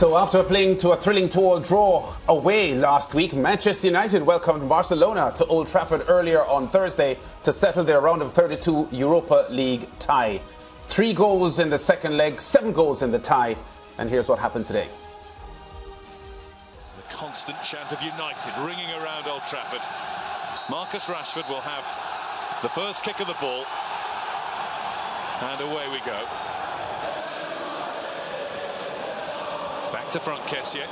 So after playing to a thrilling 2-2 draw away last week, Manchester United welcomed Barcelona to Old Trafford earlier on Thursday to settle their round of 32 Europa League tie. 3 goals in the second leg, 7 goals in the tie, and here's what happened today. The constant chant of United ringing around Old Trafford. Marcus Rashford will have the first kick of the ball, and away we go. Back to front, Kessie.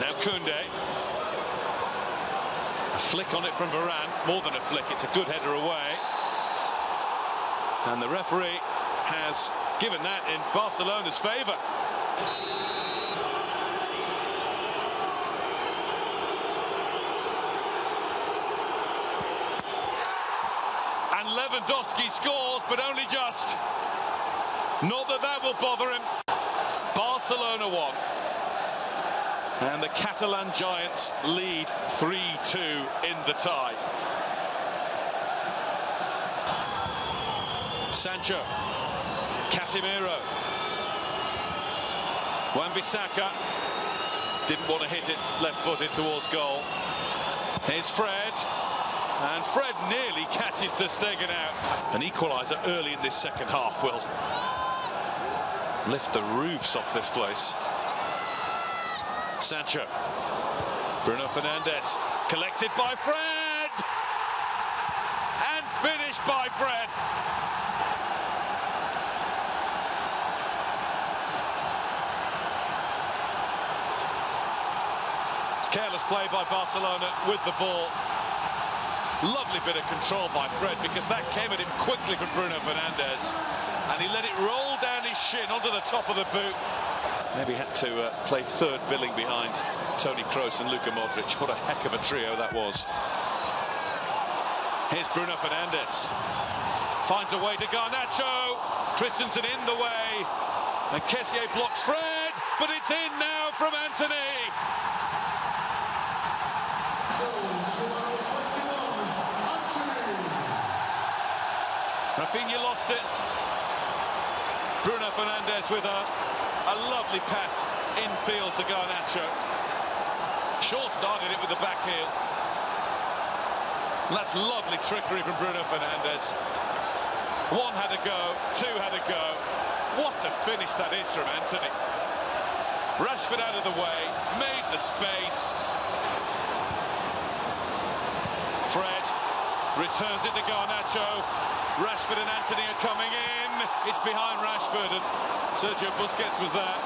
Now Koundé. A flick on it from Varane. More than a flick, it's a good header away. And the referee has given that in Barcelona's favour. And Lewandowski scores, but only just. Not that that will bother him. Barcelona won. And the Catalan Giants lead 3-2 in the tie. Sancho. Casemiro. Wan-Bissaka didn't want to hit it left-footed towards goal. Here's Fred. And Fred nearly catches Ter Stegen out. An equaliser early in this second half will lift the roofs off this place. Sancho. Bruno Fernandes. Collected by Fred. And finished by Fred. It's careless play by Barcelona with the ball. Lovely bit of control by Fred, because that came at him quickly from Bruno Fernandes. And he let it roll down his shin onto the top of the boot. Maybe had to play third billing behind Toni Kroos and Luka Modric. What a heck of a trio that was. Here's Bruno Fernandes. Finds a way to Garnacho. Christensen in the way. And Kessie blocks Fred. But it's in now from Anthony. Rafinha lost it. Bruno Fernandes with a lovely pass infield to Garnacho. Shaw started it with the back heel. And that's lovely trickery from Bruno Fernandes. 1 had to go, 2 had to go. What a finish that is from Anthony. Rashford out of the way, made the space. Fred returns it to Garnacho. Rashford and Anthony are coming in. It's behind Rashford, and Sergio Busquets was there.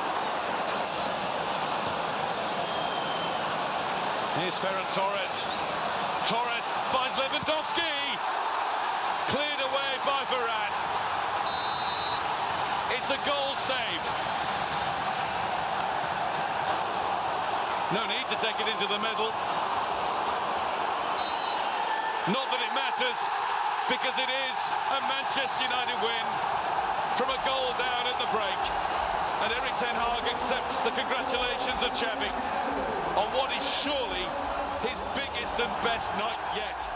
Here's Ferran Torres. Torres finds Lewandowski. Cleared away by Varane. It's a goal save. No need to take it into the middle. Not that it matters, because it is a Manchester United win from a goal down at the break. And Erik ten Hag accepts the congratulations of Xavi on what is surely his biggest and best night yet.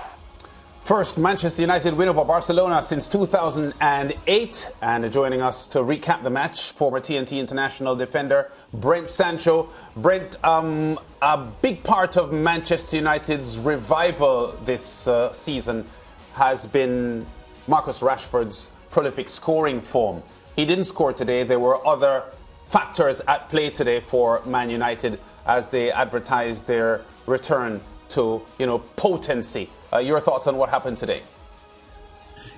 First Manchester United win over Barcelona since 2008. And joining us to recap the match, former TNT international defender Brent Sancho. Brent, a big part of Manchester United's revival this season has been Marcus Rashford's prolific scoring form. He didn't score today. There were other factors at play today for Man United as they advertised their return to, potency. Your thoughts on what happened today?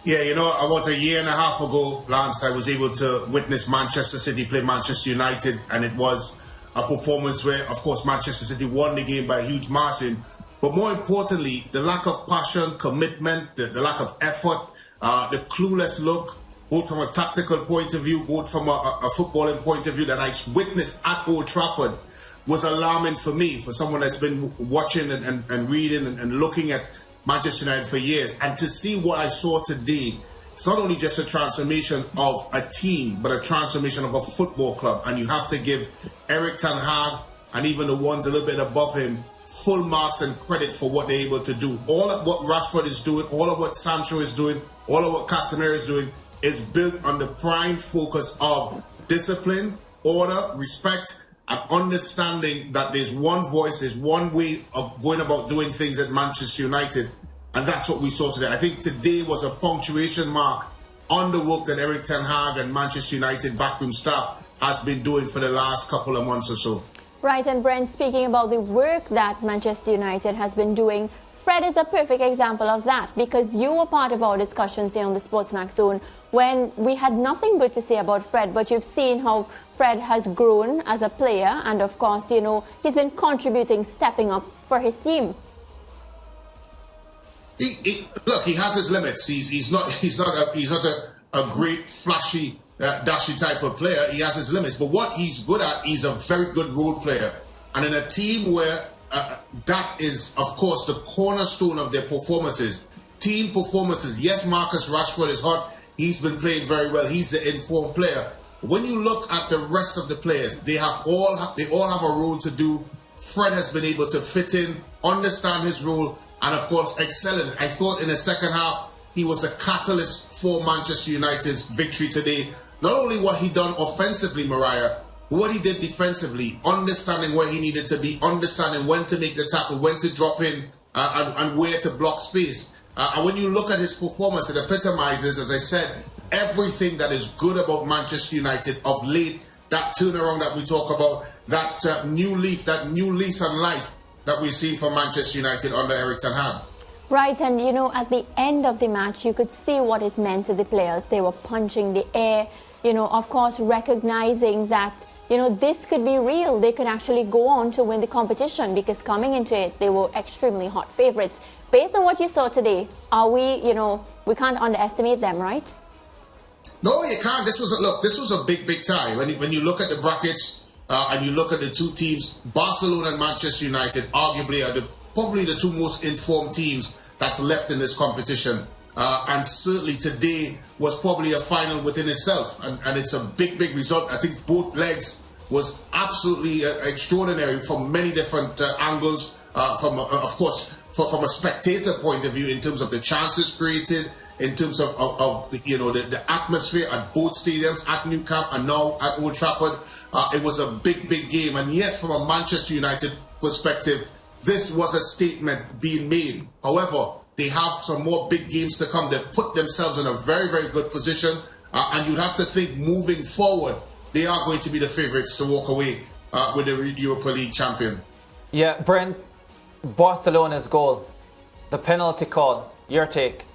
Yeah, about a year and a half ago, Lance, I was able to witness Manchester City play Manchester United, and it was a performance where, of course, Manchester City won the game by a huge margin. But more importantly, the lack of passion, commitment, the lack of effort, the clueless look, both from a tactical point of view, both from a footballing point of view, that I witnessed at Old Trafford was alarming for me, for someone that's been watching and reading and looking at Manchester United for years. And to see what I saw today, it's not only just a transformation of a team, but a transformation of a football club. And you have to give Erik ten Hag and even the ones a little bit above him full marks and credit for what they're able to do. All of what Rashford is doing, all of what Sancho is doing, all of what Casemiro is doing is built on the prime focus of discipline, order, respect, and understanding that there's one voice, there's one way of going about doing things at Manchester United, and that's what we saw today. I think today was a punctuation mark on the work that Erik ten Hag and Manchester United backroom staff has been doing for the last couple of months or so. Right, and Brent, speaking about the work that Manchester United has been doing, Fred is a perfect example of that, because you were part of our discussions here on the SportsMax Zone when we had nothing good to say about Fred, but you've seen how Fred has grown as a player, and of course, you know, he's been contributing, stepping up for his team. Look, he has his limits. He's not a great flashy, dashy type of player. He has his limits, but what he's good at, he's a very good role player, and in a team where that is, of course, the cornerstone of their performances. Team performances. Yes, Marcus Rashford is hot. He's been playing very well. He's the informed player. When you look at the rest of the players, they all have a role to do. Fred has been able to fit in, understand his role, and of course, excel in it. I thought in the second half, he was a catalyst for Manchester United's victory today. Not only what he done offensively, Mariah, what he did defensively, understanding where he needed to be, understanding when to make the tackle, when to drop in, and where to block space. And when you look at his performance, it epitomizes, as I said, everything that is good about Manchester United of late. That turnaround that we talk about, that new leaf, that new lease on life that we've seen from Manchester United under Erik ten Hag. Right, and you know, at the end of the match, you could see what it meant to the players. They were punching the air, you know, of course, recognizing that, you know, this could be real. They could actually go on to win the competition, because coming into it, they were extremely hot favorites. Based on what you saw today, are we, you know, we can't underestimate them, right? No, you can't. This was a big tie. When you look at the brackets and you look at the two teams, Barcelona and Manchester United arguably are probably the two most informed teams that's left in this competition. And certainly today was probably a final within itself. And it's a big result. I think both legs was absolutely extraordinary from many different angles. From a spectator point of view, in terms of the chances created, in terms of you know, the atmosphere at both stadiums, at Nou Camp and now at Old Trafford. It was a big game. And yes, from a Manchester United perspective, this was a statement being made. However, they have some more big games to come. They've put themselves in a very good position. And you'd have to think, moving forward, they are going to be the favourites to walk away with the Europa League champion. Yeah, Brent, Barcelona's goal, the penalty call, your take?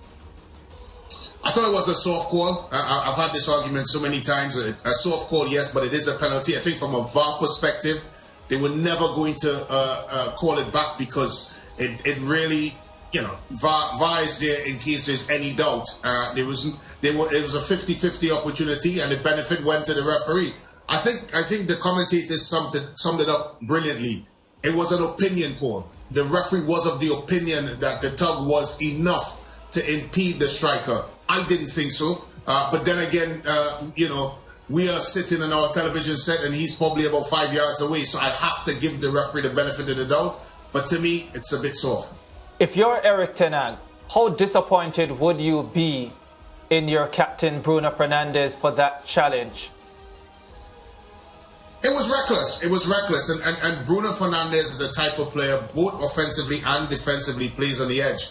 I thought it was a soft call. I've had this argument so many times. A soft call, yes, but it is a penalty. I think from a VAR perspective, they were never going to call it back, because it really, you know, VAR is there in case there's any doubt. It was a 50-50 opportunity, and the benefit went to the referee. I think the commentators summed it up brilliantly. It was an opinion call. The referee was of the opinion that the tug was enough to impede the striker. I didn't think so. But then again, you know, we are sitting in our television set and he's probably about 5 yards away. So I have to give the referee the benefit of the doubt. But to me, it's a bit soft. If you're Erik ten Hag, how disappointed would you be in your captain Bruno Fernandes for that challenge? It was reckless. It was reckless. And Bruno Fernandes is the type of player, both offensively and defensively, plays on the edge.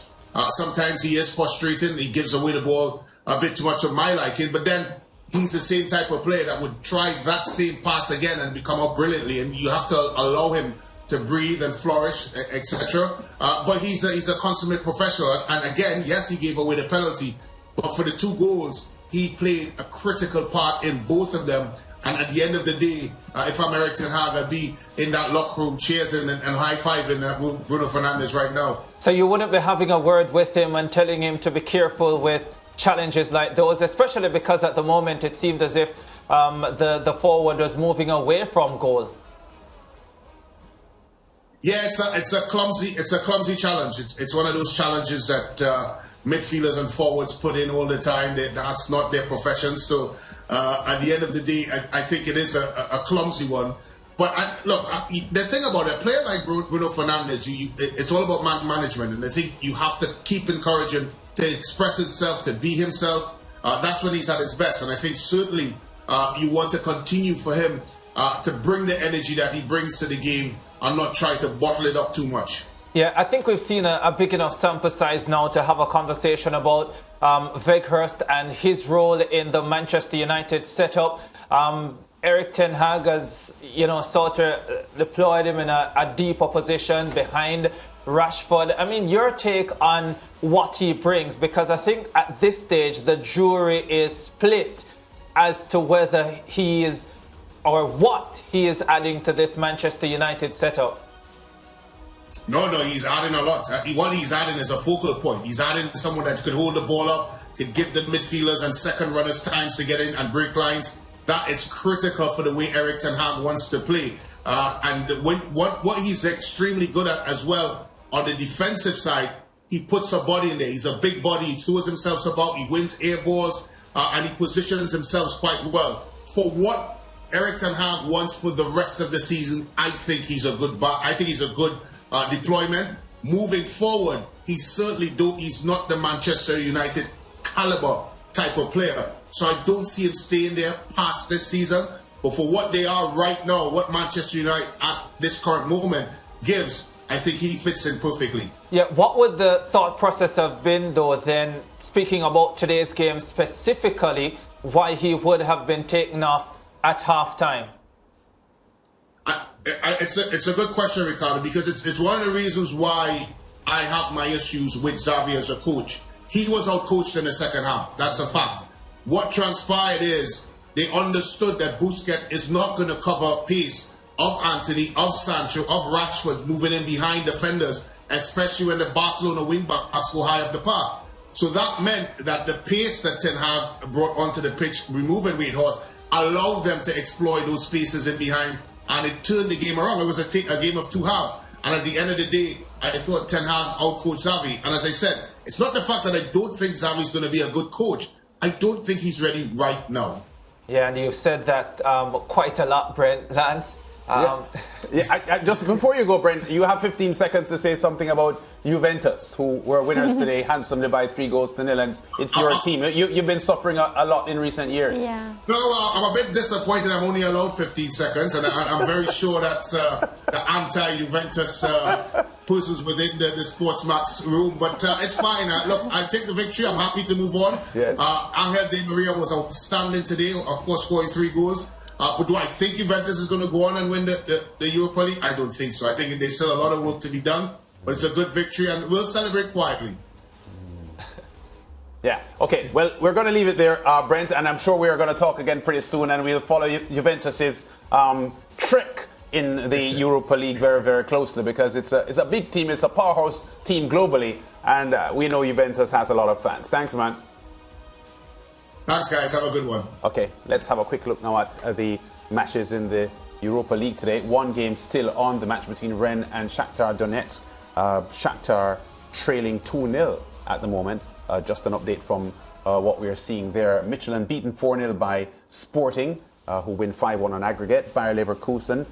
Sometimes he is frustrating. He gives away the ball a bit too much of my liking. But then he's the same type of player that would try that same pass again and come up brilliantly. And you have to allow him to breathe and flourish, etc. But he's a consummate professional. And again, yes, he gave away the penalty. But for the 2 goals, he played a critical part in both of them. And at the end of the day, if I'm Erik ten Hag, I'd be in that locker room cheering and high-fiving Bruno Fernandes right now. So you wouldn't be having a word with him and telling him to be careful with challenges like those, especially because at the moment it seemed as if the forward was moving away from goal. Yeah, it's a clumsy challenge. It's one of those challenges that midfielders and forwards put in all the time. That's not their profession. So at the end of the day, I think it is a clumsy one. But the thing about a player like Bruno Fernandes, it's all about management. And I think you have to keep encouraging to express himself, to be himself. That's when he's at his best. And I think certainly you want to continue for him to bring the energy that he brings to the game and not try to bottle it up too much. Yeah, I think we've seen a big enough sample size now to have a conversation about Weghorst and his role in the Manchester United setup. Eric Ten Hag has, sort of deployed him in a deeper position behind Rashford. I mean, your take on what he brings, because I think at this stage the jury is split as to whether he is or what he is adding to this Manchester United setup. No, he's adding a lot. What he's adding is a focal point. He's adding someone that could hold the ball up, could give the midfielders and second runners times to get in and break lines. That is critical for the way Eric Ten Hag wants to play. And what he's extremely good at as well, on the defensive side, he puts a body in there. He's a big body. He throws himself about. He wins air balls, and he positions himself quite well. For what Eric Ten Hag wants for the rest of the season, I think he's a good deployment. Moving forward, he's not the Manchester United caliber type of player. So I don't see him staying there past this season. But for what they are right now, what Manchester United at this current moment gives, I think he fits in perfectly. Yeah, what would the thought process have been, though, then, speaking about today's game specifically, why he would have been taken off at half-time? It's a good question, Ricardo, because it's one of the reasons why I have my issues with Xavi as a coach. He was outcoached in the second half. That's a fact. What transpired is they understood that Busquets is not going to cover pace of Anthony, of Sancho, of Rashford moving in behind defenders, especially when the Barcelona wing-backs go high up the park. So that meant that the pace that Ten Hag brought onto the pitch, removing Weghorst, allowed them to exploit those spaces in behind, and it turned the game around. It was a game of two halves. And at the end of the day, I thought Ten Hag outcoached Xavi. And as I said, it's not the fact that I don't think Xavi's going to be a good coach. I don't think he's ready right now. Yeah, and you've said that quite a lot, Lance. Just before you go, Brent, you have 15 seconds to say something about Juventus, who were winners today, handsomely by 3-0. And it's your team. You've been suffering a lot in recent years. Yeah. No, I'm a bit disappointed I'm only allowed 15 seconds, and I'm very sure that the anti-Juventus persons within the SportsMax room, but it's fine. Look, I'll take the victory. I'm happy to move on. Yes. Angel Di Maria was outstanding today, of course, scoring 3 goals. But do I think Juventus is going to go on and win the Europa League? I don't think so. I think there's still a lot of work to be done, but it's a good victory, and we'll celebrate quietly. Yeah, okay. Well, we're going to leave it there, Brent, and I'm sure we are going to talk again pretty soon, and we'll follow Juventus's trick in the Europa League very, very closely, because it's a big team. It's a powerhouse team globally, and we know Juventus has a lot of fans. Thanks, man. Thanks, guys. Have a good one. Okay, let's have a quick look now at the matches in the Europa League today. One game still on, the match between Rennes and Shakhtar Donetsk. Shakhtar trailing 2-0 at the moment. Just an update from what we are seeing there. Michelin beaten 4-0 by Sporting, who win 5-1 on aggregate. Bayer Leverkusen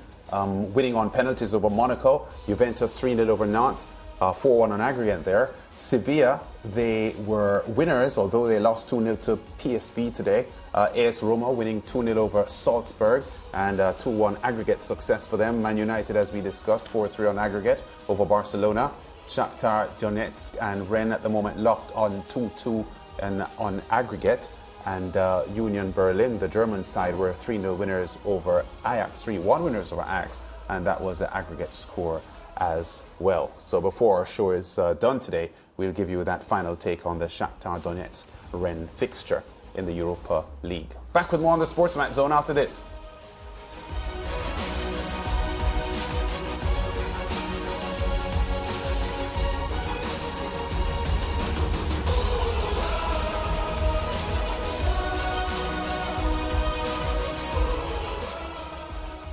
winning on penalties over Monaco. Juventus 3-0 over Nantes, 4-1 on aggregate there. Sevilla, they were winners, although they lost 2-0 to PSV today. AS Roma winning 2-0 over Salzburg, and 2-1 aggregate success for them. Man United, as we discussed, 4-3 on aggregate over Barcelona. Shakhtar Donetsk and Rennes at the moment locked on 2-2 and on aggregate. And Union Berlin, the German side, were 3-0 winners over Ajax, 3-1 winners over Ajax, and that was the aggregate score as well. So before our show is done today, we'll give you that final take on the Shakhtar Donetsk Rennes fixture in the Europa League. Back with more on the SportsMax Zone after this.